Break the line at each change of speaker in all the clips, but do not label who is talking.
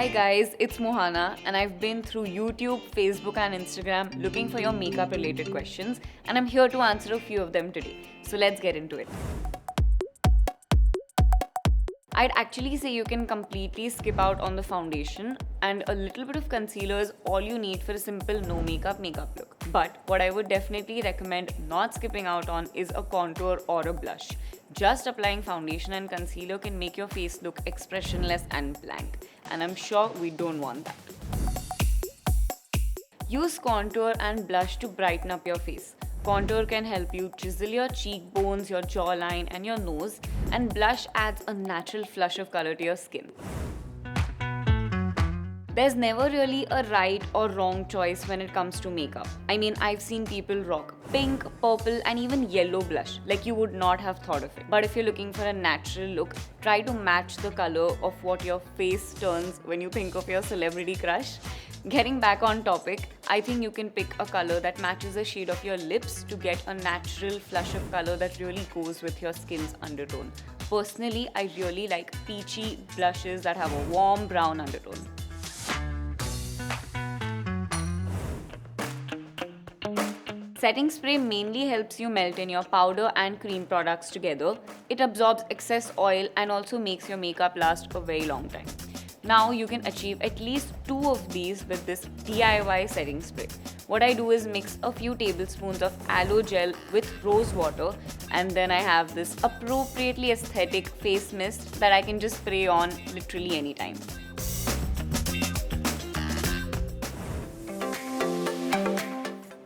Hi guys, it's Mohana and I've been through YouTube, Facebook and Instagram looking for your makeup related questions and I'm here to answer a few of them today. So let's get into it. I'd actually say you can completely skip out on the foundation and a little bit of concealer is all you need for a simple no makeup look. But what I would definitely recommend not skipping out on is a contour or a blush. Just applying foundation and concealer can make your face look expressionless and blank, and I'm sure we don't want that. Use contour and blush to brighten up your face. Contour can help you chisel your cheekbones, your jawline, and your nose, and blush adds a natural flush of color to your skin. There's never really a right or wrong choice when it comes to makeup. I mean, I've seen people rock pink, purple, and even yellow blush like you would not have thought of it. But if you're looking for a natural look, try to match the color of what your face turns when you think of your celebrity crush. Getting back on topic, I think you can pick a color that matches the shade of your lips to get a natural flush of color that really goes with your skin's undertone. Personally, I really like peachy blushes that have a warm brown undertone. Setting spray mainly helps you melt in your powder and cream products together. It absorbs excess oil and also makes your makeup last a very long time. Now you can achieve at least 2 of these with this DIY setting spray. What I do is mix a few tablespoons of aloe gel with rose water, and then I have this appropriately aesthetic face mist that I can just spray on literally anytime.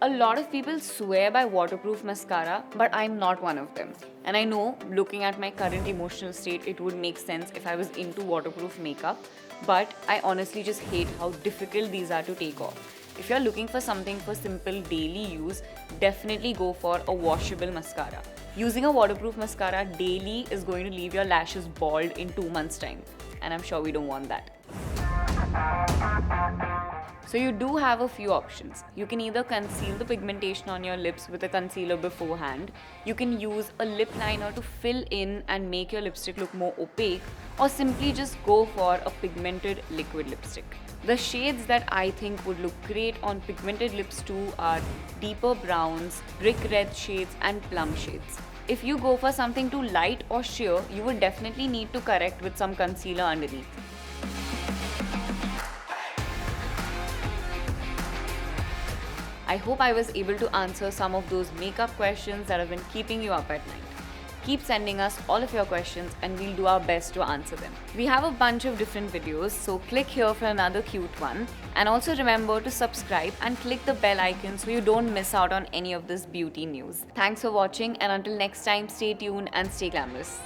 A lot of people swear by waterproof mascara, but I'm not one of them. And I know, looking at my current emotional state, it would make sense if I was into waterproof makeup, but I honestly just hate how difficult these are to take off. If you're looking for something for simple daily use, definitely go for a washable mascara. Using a waterproof mascara daily is going to leave your lashes bald in 2 months' time, and I'm sure we don't want that. So you do have a few options. You can either conceal the pigmentation on your lips with a concealer beforehand, you can use a lip liner to fill in and make your lipstick look more opaque, or simply just go for a pigmented liquid lipstick. The shades that I think would look great on pigmented lips too are deeper browns, brick red shades and plum shades. If you go for something too light or sheer, you would definitely need to correct with some concealer underneath. I hope I was able to answer some of those makeup questions that have been keeping you up at night. Keep sending us all of your questions and we'll do our best to answer them. We have a bunch of different videos, so click here for another cute one. And also remember to subscribe and click the bell icon so you don't miss out on any of this beauty news. Thanks for watching, and until next time, stay tuned and stay glamorous.